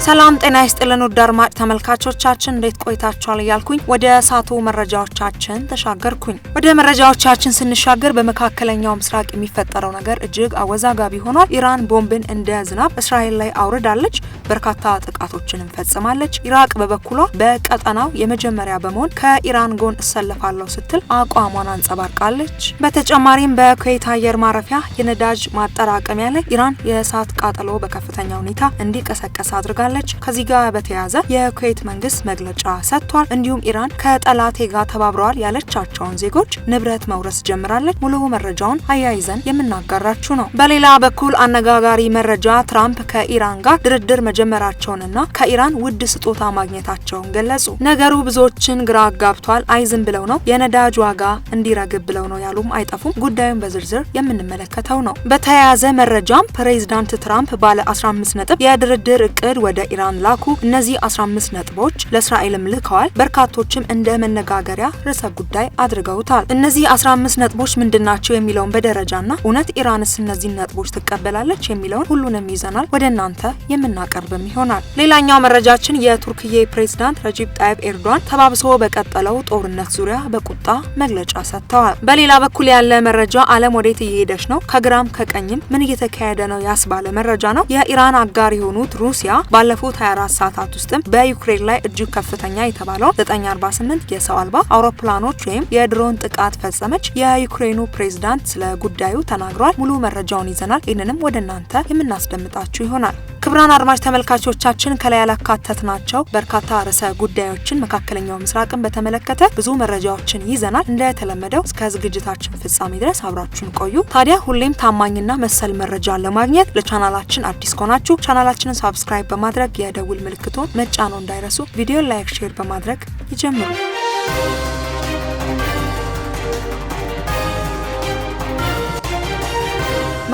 ሰላም ጤና ይስጥልን ውድ አድማጭ ተመልካቾቻችን እንዴት ቆይታችኋል እያልኩኝ ወደ ሳቱ መረጃዎቻችን ተሻገርኩኝ። ወደ መረጃዎቻችን ስንሻገር በመካከለኛው ምስራቅ የሚፈጠረው ነገር እጅግ አወዛጋቢ ሆኗል። ኢራን ቦምብን እንደ ዝናብ እስራኤል ላይ አውርዳለች፣ በርካታ ጥቃቶችንም ፈጽማለች። ኢራቅ በበኩሏ በቀጠናው የመጀመሪያ በመሆን ከኢራን ጎን እሰለፋለሁ ስትል አቋሟን አንጸባርቃለች። በተጨማሪም በኩዌት አየር ማረፊያ የነዳጅ ማጠራቀሚያ ላይ ኢራን የእሳት ቃጠሎ በከፍተኛ ሁኔታ እንዲቀሰቀስ አድርጋለች። ከዚህ ጋር በተያያዘ የኩዌት መንግስት መግለጫ ሰጥቷል። እንዲሁም ኢራን ከጠላቴ ጋር ተባብረዋል ያለቻቸውን ዜጎች ንብረት መውረስ ጀምራለች። ሙሉ መረጃውን አያይዘን የምናጋራችሁ ነው። በሌላ በኩል አነጋጋሪ መረጃ ትራምፕ ከኢራን ጋር ድርድር መጀመራቸውንና ከኢራን ውድ ስጦታ ማግኘታቸውን ገለጹ። ነገሩ ብዙዎችን ግራ አጋብቷል። አይዝም ብለው ነው የነዳጅ ዋጋ እንዲረግብ ብለው ነው ያሉም አይጠፉም። ጉዳዩን በዝርዝር የምንመለከተው ነው። በተያያዘ መረጃም ፕሬዚዳንት ትራምፕ ባለ 15 ነጥብ የድርድር እቅድ ወደ ኢራን ላኩ። እነዚህ 15 ነጥቦች ለእስራኤልም ልከዋል። በርካቶችም እንደ መነጋገሪያ ርዕሰ ጉዳይ አድርገውታል። እነዚህ 15 ነጥቦች ምንድናቸው የሚለውን በደረጃና እውነት ኢራንስ እነዚህ ነጥቦች ትቀበላለች የሚለውን ሁሉንም ይዘናል ወደ እናንተ የምናቀርብም ይሆናል። ሌላኛው መረጃችን የቱርክዬ ፕሬዝዳንት ረጂብ ጣይብ ኤርዶዋን ተባብሶ በቀጠለው ጦርነት ዙሪያ በቁጣ መግለጫ ሰጥተዋል። በሌላ በኩል ያለ መረጃ ዓለም ወዴት እየሄደች ነው፣ ከግራም ከቀኝም ምን እየተካሄደ ነው ያስባለ መረጃ ነው። የኢራን አጋር የሆኑት ሩሲያ ባለፉት 24 ሰዓታት ውስጥም በዩክሬን ላይ እጅግ ከፍተኛ የተባለው 948 የሰው አልባ አውሮፕላኖች ወይም የድሮን ጥቃት ፈጸመች። የዩክሬኑ ፕሬዝዳንት ስለ ጉዳዩ ተናግሯል። ሙሉ መረጃውን ይዘናል። ይህንንም ወደ እናንተ የምናስደምጣችሁ ይሆናል። ክቡራን አድማጭ ተመልካቾቻችን ከላይ ያላካተትናቸው በርካታ ርዕሰ ጉዳዮችን መካከለኛው ምስራቅን በተመለከተ ብዙ መረጃዎችን ይዘናል። እንደተለመደው እስከ ዝግጅታችን ፍጻሜ ድረስ አብራችሁን ቆዩ። ታዲያ ሁሌም ታማኝና መሰል መረጃ ለማግኘት ለቻናላችን አዲስ ከሆናችሁ ቻናላችንን ሰብስክራይብ በማድረግ የደውል ምልክቱን መጫኖ እንዳይረሱ። ቪዲዮ ላይክ፣ ሼር በማድረግ ይጀምሩ።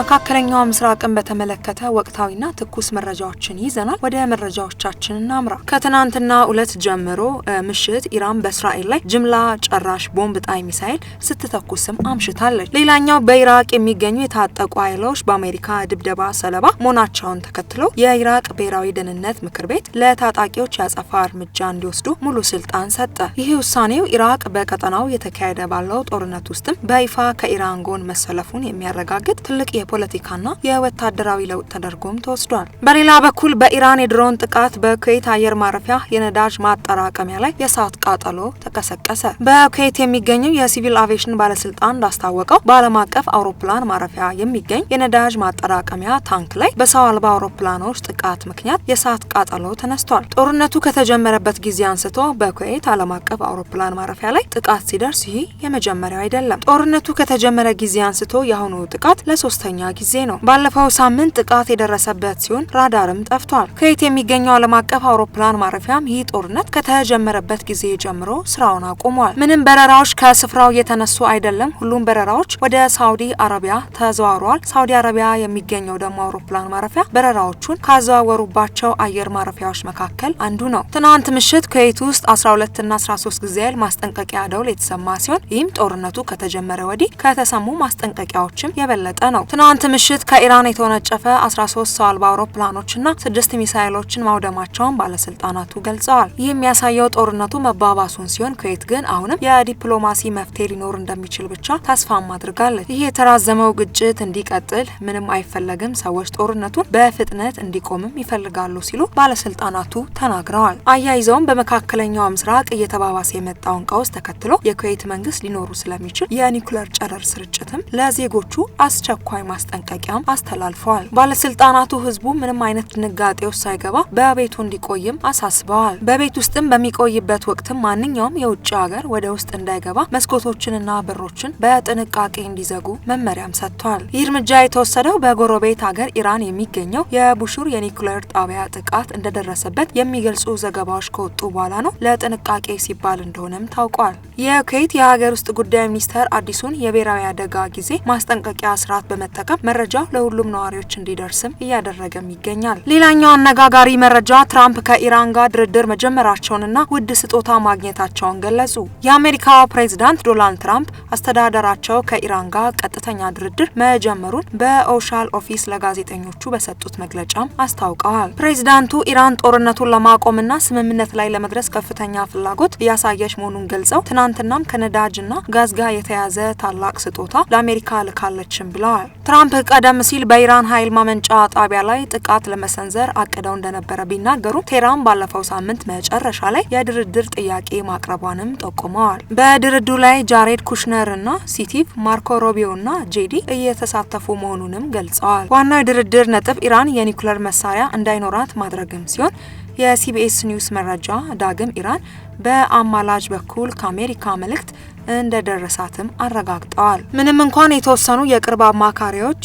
መካከለኛው ምስራቅን በተመለከተ ወቅታዊና ትኩስ መረጃዎችን ይዘናል። ወደ መረጃዎቻችን እናምራ። ከትናንትና ዕለት ጀምሮ ምሽት ኢራን በእስራኤል ላይ ጅምላ ጨራሽ ቦምብ ጣይ ሚሳኤል ስትተኩስም አምሽታለች። ሌላኛው በኢራቅ የሚገኙ የታጠቁ ኃይሎች በአሜሪካ ድብደባ ሰለባ መሆናቸውን ተከትሎ የኢራቅ ብሔራዊ ደህንነት ምክር ቤት ለታጣቂዎች ያጸፋ እርምጃ እንዲወስዱ ሙሉ ስልጣን ሰጠ። ይህ ውሳኔው ኢራቅ በቀጠናው የተካሄደ ባለው ጦርነት ውስጥም በይፋ ከኢራን ጎን መሰለፉን የሚያረጋግጥ ትልቅ የፖለቲካና የወታደራዊ ለውጥ ተደርጎም ተወስዷል። በሌላ በኩል በኢራን የድሮን ጥቃት በኩዌት አየር ማረፊያ የነዳጅ ማጠራቀሚያ ላይ የእሳት ቃጠሎ ተቀሰቀሰ። በኩዌት የሚገኘው የሲቪል አቪዬሽን ባለስልጣን እንዳስታወቀው በዓለም አቀፍ አውሮፕላን ማረፊያ የሚገኝ የነዳጅ ማጠራቀሚያ ታንክ ላይ በሰው አልባ አውሮፕላኖች ጥቃት ምክንያት የእሳት ቃጠሎ ተነስቷል። ጦርነቱ ከተጀመረበት ጊዜ አንስቶ በኩዌት ዓለም አቀፍ አውሮፕላን ማረፊያ ላይ ጥቃት ሲደርስ ይህ የመጀመሪያው አይደለም። ጦርነቱ ከተጀመረ ጊዜ አንስቶ የአሁኑ ጥቃት ለሶስተኛ ጊዜ ነው። ባለፈው ሳምንት ጥቃት የደረሰበት ሲሆን ራዳርም ጠፍቷል። ኩዌት የሚገኘው ዓለም አቀፍ አውሮፕላን ማረፊያም ይህ ጦርነት ከተጀመረበት ጊዜ ጀምሮ ስራውን አቁሟል። ምንም በረራዎች ከስፍራው የተነሱ አይደለም። ሁሉም በረራዎች ወደ ሳውዲ አረቢያ ተዘዋውረዋል። ሳውዲ አረቢያ የሚገኘው ደግሞ አውሮፕላን ማረፊያ በረራዎቹን ካዘዋወሩባቸው አየር ማረፊያዎች መካከል አንዱ ነው። ትናንት ምሽት ኩዌት ውስጥ 12 እና 13 ጊዜ ማስጠንቀቂያ ደውል የተሰማ ሲሆን ይህም ጦርነቱ ከተጀመረ ወዲህ ከተሰሙ ማስጠንቀቂያዎችም የበለጠ ነው። ትናንት ምሽት ከኢራን የተወነጨፈ 13 ሰው አልባ አውሮፕላኖችና 6 ሚሳኤሎችን ማውደማቸውን ባለስልጣናቱ ገልጸዋል። ይህ የሚያሳየው ጦርነቱ መባባሱን ሲሆን ኩዌት ግን አሁንም የዲፕሎማሲ መፍትሄ ሊኖር እንደሚችል ብቻ ተስፋም አድርጋለች። ይህ የተራዘመው ግጭት እንዲቀጥል ምንም አይፈለግም፣ ሰዎች ጦርነቱን በፍጥነት እንዲቆምም ይፈልጋሉ ሲሉ ባለስልጣናቱ ተናግረዋል። አያይዘውም በመካከለኛው ምስራቅ እየተባባሰ የመጣውን ቀውስ ተከትሎ የኩዌት መንግስት ሊኖሩ ስለሚችል የኒውክሌር ጨረር ስርጭትም ለዜጎቹ አስቸኳይ ማስጠንቀቂያም አስተላልፈዋል። ባለስልጣናቱ ህዝቡ ምንም አይነት ድንጋጤ ውስጥ ሳይገባ በቤቱ እንዲቆይም አሳስበዋል። በቤት ውስጥም በሚቆይበት ወቅትም ማንኛውም የውጭ ሀገር ወደ ውስጥ እንዳይገባ መስኮቶችንና በሮችን በጥንቃቄ እንዲዘጉ መመሪያም ሰጥቷል። ይህ እርምጃ የተወሰደው በጎረቤት ሀገር ኢራን የሚገኘው የቡሹር የኒውክሌር ጣቢያ ጥቃት እንደደረሰበት የሚገልጹ ዘገባዎች ከወጡ በኋላ ነው። ለጥንቃቄ ሲባል እንደሆነም ታውቋል። የኩዌት የሀገር ውስጥ ጉዳይ ሚኒስቴር አዲሱን የብሔራዊ አደጋ ጊዜ ማስጠንቀቂያ ስርዓት በመጠቀም በመጠቀም መረጃው ለሁሉም ነዋሪዎች እንዲደርስም እያደረገም ይገኛል። ሌላኛው አነጋጋሪ መረጃ ትራምፕ ከኢራን ጋር ድርድር መጀመራቸውንና ውድ ስጦታ ማግኘታቸውን ገለጹ። የአሜሪካው ፕሬዝዳንት ዶናልድ ትራምፕ አስተዳደራቸው ከኢራን ጋር ቀጥተኛ ድርድር መጀመሩን በኦቫል ኦፊስ ለጋዜጠኞቹ በሰጡት መግለጫም አስታውቀዋል። ፕሬዝዳንቱ ኢራን ጦርነቱን ለማቆምና ስምምነት ላይ ለመድረስ ከፍተኛ ፍላጎት እያሳየች መሆኑን ገልጸው ትናንትናም ከነዳጅና ጋዝ ጋር የተያዘ ታላቅ ስጦታ ለአሜሪካ ልካለችም ብለዋል። ትራምፕ ቀደም ሲል በኢራን ኃይል ማመንጫ ጣቢያ ላይ ጥቃት ለመሰንዘር አቅደው እንደነበረ ቢናገሩ ቴህራን ባለፈው ሳምንት መጨረሻ ላይ የድርድር ጥያቄ ማቅረቧንም ጠቁመዋል። በድርድሩ ላይ ጃሬድ ኩሽነር እና ስቲቭ ማርኮ ሮቢዮ እና ጄዲ እየተሳተፉ መሆኑንም ገልጸዋል። ዋናው የድርድር ነጥብ ኢራን የኒውክሌር መሳሪያ እንዳይኖራት ማድረግም ሲሆን የሲቢኤስ ኒውስ መረጃ ዳግም ኢራን በአማላጅ በኩል ከአሜሪካ መልእክት እንደደረሳትም አረጋግጠዋል። ምንም እንኳን የተወሰኑ የቅርብ አማካሪዎች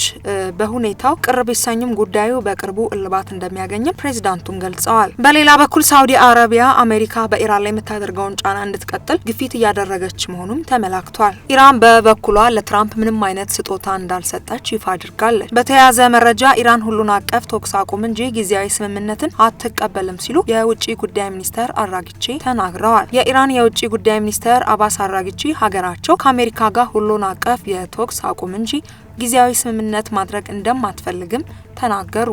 በሁኔታው ቅር ቢሰኙም ጉዳዩ በቅርቡ እልባት እንደሚያገኝም ፕሬዝዳንቱም ገልጸዋል። በሌላ በኩል ሳውዲ አረቢያ አሜሪካ በኢራን ላይ የምታደርገውን ጫና እንድትቀጥል ግፊት እያደረገች መሆኑም ተመላክቷል። ኢራን በበኩሏ ለትራምፕ ምንም አይነት ስጦታ እንዳልሰጠች ይፋ አድርጋለች። በተያያዘ መረጃ ኢራን ሁሉን አቀፍ ተኩስ አቁም እንጂ ጊዜያዊ ስምምነትን አትቀበልም ሲሉ የውጭ ጉዳይ ሚኒስተር አራግቼ ተናግረዋል። የኢራን የውጭ ጉዳይ ሚኒስተር አባስ አራግቼ ሀገራቸው ከአሜሪካ ጋር ሁሉን አቀፍ የተኩስ አቁም እንጂ ጊዜያዊ ስምምነት ማድረግ እንደማትፈልግም ተናገሩ።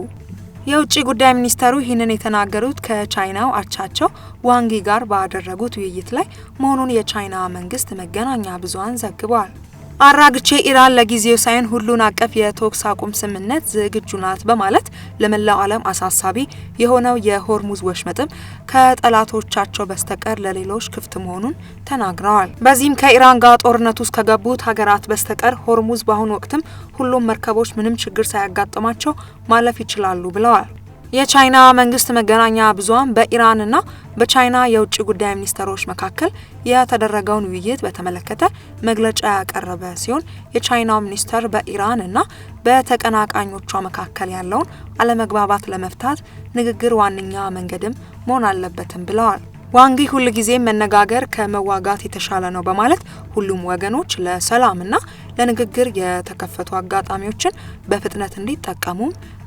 የውጭ ጉዳይ ሚኒስተሩ ይህንን የተናገሩት ከቻይናው አቻቸው ዋንጊ ጋር ባደረጉት ውይይት ላይ መሆኑን የቻይና መንግስት መገናኛ ብዙሃን ዘግበዋል። አራግቼ ኢራን ለጊዜው ሳይሆን ሁሉን አቀፍ የተኩስ አቁም ስምምነት ዝግጁ ናት በማለት ለመላው ዓለም አሳሳቢ የሆነው የሆርሙዝ ወሽመጥም ከጠላቶቻቸው በስተቀር ለሌሎች ክፍት መሆኑን ተናግረዋል። በዚህም ከኢራን ጋር ጦርነት ውስጥ ከገቡት ሀገራት በስተቀር ሆርሙዝ በአሁኑ ወቅትም ሁሉም መርከቦች ምንም ችግር ሳያጋጥማቸው ማለፍ ይችላሉ ብለዋል። የቻይና መንግስት መገናኛ ብዙሃን በኢራንና በቻይና የውጭ ጉዳይ ሚኒስተሮች መካከል የተደረገውን ውይይት በተመለከተ መግለጫ ያቀረበ ሲሆን የቻይናው ሚኒስተር በኢራንና በተቀናቃኞቿ መካከል ያለውን አለመግባባት ለመፍታት ንግግር ዋነኛ መንገድም መሆን አለበትም ብለዋል። ዋንጊ ሁልጊዜም መነጋገር ከመዋጋት የተሻለ ነው በማለት ሁሉም ወገኖች ለሰላምና ለንግግር የተከፈቱ አጋጣሚዎችን በፍጥነት እንዲጠቀሙ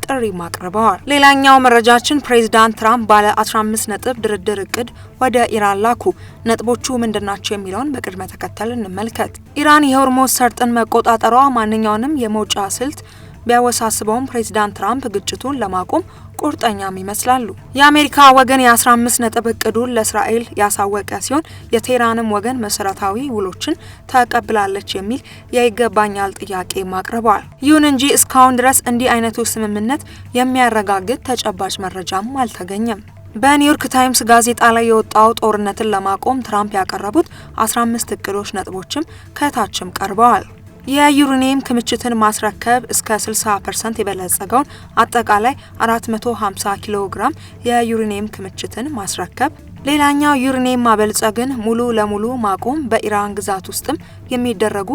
ጥሪ አቅርበዋል። ሌላኛው መረጃችን ፕሬዝዳንት ትራምፕ ባለ 15 ነጥብ ድርድር እቅድ ወደ ኢራን ላኩ። ነጥቦቹ ምንድናቸው የሚለውን በቅድመ ተከተል እንመልከት። ኢራን የሆርሙዝ ሰርጥን መቆጣጠሯ ማንኛውንም የመውጫ ስልት ቢያወሳስበውም ፕሬዝዳንት ትራምፕ ግጭቱን ለማቆም ቁርጠኛም ይመስላሉ። የአሜሪካ ወገን የ15 ነጥብ እቅዱን ለእስራኤል ያሳወቀ ሲሆን የቴህራንም ወገን መሰረታዊ ውሎችን ተቀብላለች የሚል የይገባኛል ጥያቄ አቅርበዋል። ይሁን እንጂ እስካሁን ድረስ እንዲህ አይነቱ ስምምነት የሚያረጋግጥ ተጨባጭ መረጃም አልተገኘም። በኒውዮርክ ታይምስ ጋዜጣ ላይ የወጣው ጦርነትን ለማቆም ትራምፕ ያቀረቡት 15 እቅዶች ነጥቦችም ከታችም ቀርበዋል። የዩሬኒየም ክምችትን ማስረከብ፣ እስከ 60% የበለጸገውን አጠቃላይ 450 ኪሎ ግራም የዩሬኒየም ክምችትን ማስረከብ፣ ሌላኛው ዩሬኒየም ማበልጸግን ሙሉ ለሙሉ ማቆም፣ በኢራን ግዛት ውስጥም የሚደረጉ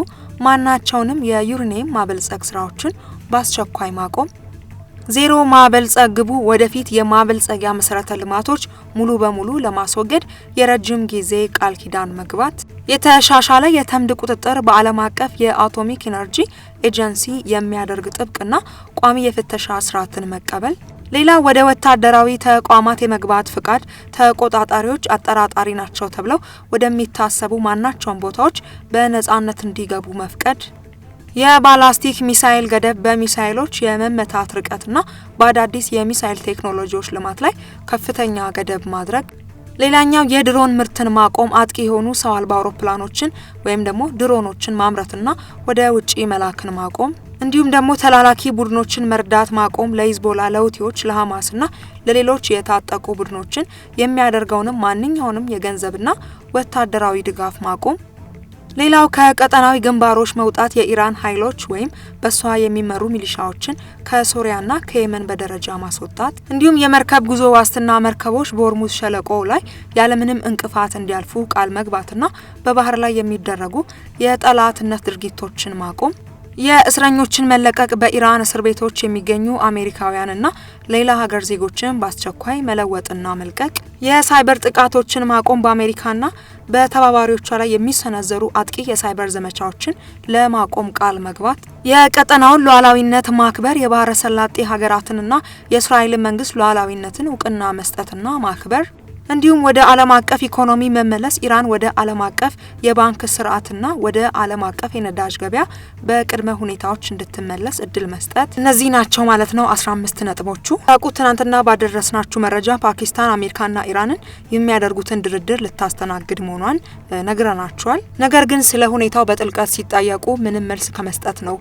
ማናቸውንም የዩሬኒየም ማበልጸግ ስራዎችን በአስቸኳይ ማቆም፣ ዜሮ ማበልጸግ ግቡ ወደፊት የማበልጸጊያ መሰረተ ልማቶች ሙሉ በሙሉ ለማስወገድ የረጅም ጊዜ ቃል ኪዳን መግባት፣ የተሻሻለ የተምድ ቁጥጥር በዓለም አቀፍ የአቶሚክ ኢነርጂ ኤጀንሲ የሚያደርግ ጥብቅና ቋሚ የፍተሻ ስርዓትን መቀበል፣ ሌላ ወደ ወታደራዊ ተቋማት የመግባት ፍቃድ ተቆጣጣሪዎች አጠራጣሪ ናቸው ተብለው ወደሚታሰቡ ማናቸውም ቦታዎች በነጻነት እንዲገቡ መፍቀድ፣ የባላስቲክ ሚሳኤል ገደብ በሚሳኤሎች የመመታት ርቀትና በአዳዲስ የሚሳኤል ቴክኖሎጂዎች ልማት ላይ ከፍተኛ ገደብ ማድረግ፣ ሌላኛው የድሮን ምርትን ማቆም፣ አጥቂ የሆኑ ሰው አልባ አውሮፕላኖችን ወይም ደግሞ ድሮኖችን ማምረትና ወደ ውጪ መላክን ማቆም፣ እንዲሁም ደግሞ ተላላኪ ቡድኖችን መርዳት ማቆም፣ ለሂዝቦላ፣ ለሁቲዎች፣ ለሐማስና ለሌሎች የታጠቁ ቡድኖችን የሚያደርገውንም ማንኛውንም የገንዘብና ወታደራዊ ድጋፍ ማቆም፣ ሌላው ከቀጠናዊ ግንባሮች መውጣት፣ የኢራን ኃይሎች ወይም በሷ የሚመሩ ሚሊሻዎችን ከሶሪያና ከየመን በደረጃ ማስወጣት፣ እንዲሁም የመርከብ ጉዞ ዋስትና መርከቦች በሆርሙዝ ሸለቆ ላይ ያለምንም እንቅፋት እንዲያልፉ ቃል መግባትና በባህር ላይ የሚደረጉ የጠላትነት ድርጊቶችን ማቆም፣ የእስረኞችን መለቀቅ፣ በኢራን እስር ቤቶች የሚገኙ አሜሪካውያንና ሌላ ሀገር ዜጎችን በአስቸኳይ መለወጥና መልቀቅ፣ የሳይበር ጥቃቶችን ማቆም በአሜሪካና በተባባሪዎቿ ላይ የሚሰነዘሩ አጥቂ የሳይበር ዘመቻዎችን ለማቆም ቃል መግባት፣ የቀጠናውን ሉዓላዊነት ማክበር፣ የባህረ ሰላጤ ሀገራትንና የእስራኤል መንግስት ሉዓላዊነትን እውቅና መስጠትና ማክበር እንዲሁም ወደ ዓለም አቀፍ ኢኮኖሚ መመለስ፣ ኢራን ወደ ዓለም አቀፍ የባንክ ስርዓትና ወደ ዓለም አቀፍ የነዳጅ ገበያ በቅድመ ሁኔታዎች እንድትመለስ እድል መስጠት። እነዚህ ናቸው ማለት ነው 15 ነጥቦቹ። ታውቁት ትናንትና ባደረስናችሁ መረጃ ፓኪስታን አሜሪካና ኢራንን የሚያደርጉትን ድርድር ልታስተናግድ መሆኗን ነግረናቸዋል። ነገር ግን ስለ ሁኔታው በጥልቀት ሲጠየቁ ምንም መልስ ከመስጠት ነው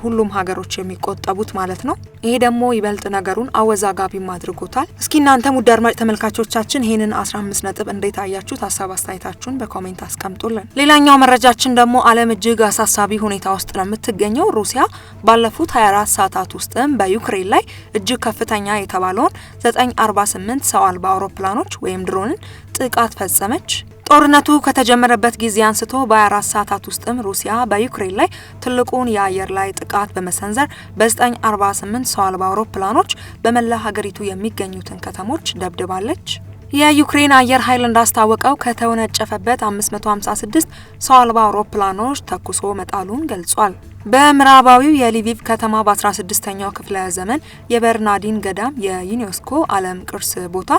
ሁሉም ሀገሮች የሚቆጠቡት ማለት ነው። ይሄ ደግሞ ይበልጥ ነገሩን አወዛጋቢም አድርጎታል። እስኪ እናንተም ውድ አድማጭ ተመልካቾቻችን ይሄንን 15 ነጥብ እንዴት አያችሁት? ሀሳብ አስተያየታችሁን በኮሜንት አስቀምጡልን። ሌላኛው መረጃችን ደግሞ ዓለም እጅግ አሳሳቢ ሁኔታ ውስጥ ነው የምትገኘው። ሩሲያ ባለፉት 24 ሰዓታት ውስጥም በዩክሬን ላይ እጅግ ከፍተኛ የተባለውን 948 ሰው አልባ አውሮፕላኖች ወይም ድሮንን ጥቃት ፈጸመች። ጦርነቱ ከተጀመረበት ጊዜ አንስቶ በ24 ሰዓታት ውስጥም ሩሲያ በዩክሬን ላይ ትልቁን የአየር ላይ ጥቃት በመሰንዘር በ948 ሰው አልባ አውሮፕላኖች በመላ ሀገሪቱ የሚገኙትን ከተሞች ደብድባለች። የዩክሬን አየር ኃይል እንዳስታወቀው ከተወነጨፈበት 556 ሰው አልባ አውሮፕላኖች ተኩሶ መጣሉን ገልጿል። በምዕራባዊው የሊቪቭ ከተማ በ16ኛው ክፍለ ዘመን የበርናዲን ገዳም የዩኔስኮ ዓለም ቅርስ ቦታ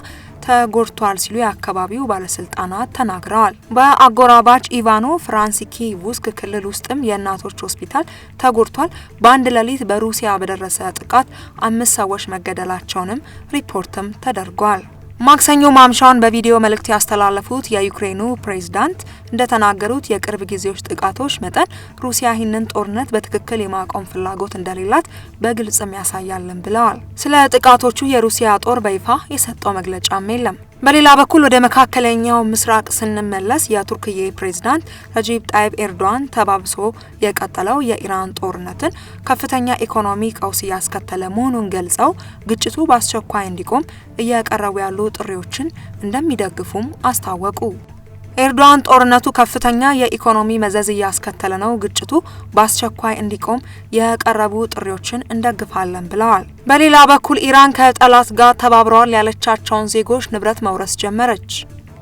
ተጎድቷል ሲሉ የአካባቢው ባለስልጣናት ተናግረዋል። በአጎራባች ኢቫኖ ፍራንሲኪቭስክ ክልል ውስጥም የእናቶች ሆስፒታል ተጎድቷል። በአንድ ሌሊት በሩሲያ በደረሰ ጥቃት 5 ሰዎች መገደላቸውንም ሪፖርትም ተደርጓል። ማክሰኞ ማምሻውን በቪዲዮ መልእክት ያስተላለፉት የዩክሬኑ ፕሬዝዳንት እንደተናገሩት የቅርብ ጊዜዎች ጥቃቶች መጠን ሩሲያ ይህንን ጦርነት በትክክል የማቆም ፍላጎት እንደሌላት በግልጽም ያሳያልን ብለዋል። ስለ ጥቃቶቹ የሩሲያ ጦር በይፋ የሰጠው መግለጫም የለም። በሌላ በኩል ወደ መካከለኛው ምስራቅ ስንመለስ የቱርክዬ ፕሬዝዳንት ረጂብ ጣይብ ኤርዶዋን ተባብሶ የቀጠለው የኢራን ጦርነትን ከፍተኛ ኢኮኖሚ ቀውስ እያስከተለ መሆኑን ገልጸው ግጭቱ በአስቸኳይ እንዲቆም እየቀረቡ ያሉ ጥሪዎችን እንደሚደግፉም አስታወቁ። ኤርዶዋን ጦርነቱ ከፍተኛ የኢኮኖሚ መዘዝ እያስከተለ ነው፣ ግጭቱ በአስቸኳይ እንዲቆም የቀረቡ ጥሪዎችን እንደግፋለን ብለዋል። በሌላ በኩል ኢራን ከጠላት ጋር ተባብረዋል ያለቻቸውን ዜጎች ንብረት መውረስ ጀመረች።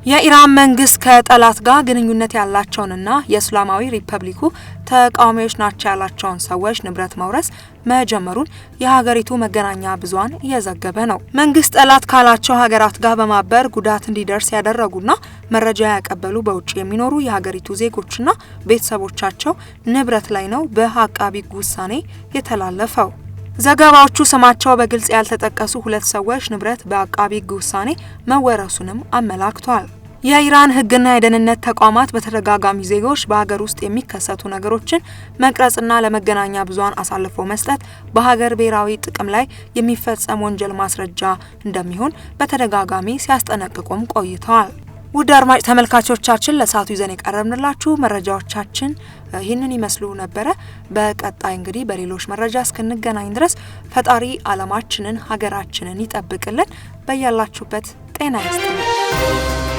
የኢራን መንግስት ከጠላት ጋር ግንኙነት ያላቸውንና የእስላማዊ ሪፐብሊኩ ተቃዋሚዎች ናቸው ያላቸውን ሰዎች ንብረት መውረስ መጀመሩን የሀገሪቱ መገናኛ ብዙሃን እየዘገበ ነው። መንግስት ጠላት ካላቸው ሀገራት ጋር በማበር ጉዳት እንዲደርስ ያደረጉና መረጃ ያቀበሉ በውጭ የሚኖሩ የሀገሪቱ ዜጎችና ቤተሰቦቻቸው ንብረት ላይ ነው በአቃቢ ሕግ ውሳኔ የተላለፈው። ዘገባዎቹ ስማቸው በግልጽ ያልተጠቀሱ 2 ሰዎች ንብረት በአቃቢ ሕግ ውሳኔ መወረሱንም አመላክቷል። የኢራን ሕግና የደህንነት ተቋማት በተደጋጋሚ ዜጎች በሀገር ውስጥ የሚከሰቱ ነገሮችን መቅረጽና ለመገናኛ ብዙሃን አሳልፎ መስጠት በሀገር ብሔራዊ ጥቅም ላይ የሚፈጸም ወንጀል ማስረጃ እንደሚሆን በተደጋጋሚ ሲያስጠነቅቁም ቆይተዋል። ውድ አድማጭ ተመልካቾቻችን ለሰዓቱ ይዘን የቀረብንላችሁ መረጃዎቻችን ይህንን ይመስሉ ነበረ። በቀጣይ እንግዲህ በሌሎች መረጃ እስክንገናኝ ድረስ ፈጣሪ ዓለማችንን ሀገራችንን ይጠብቅልን። በያላችሁበት ጤና ይስጥልን።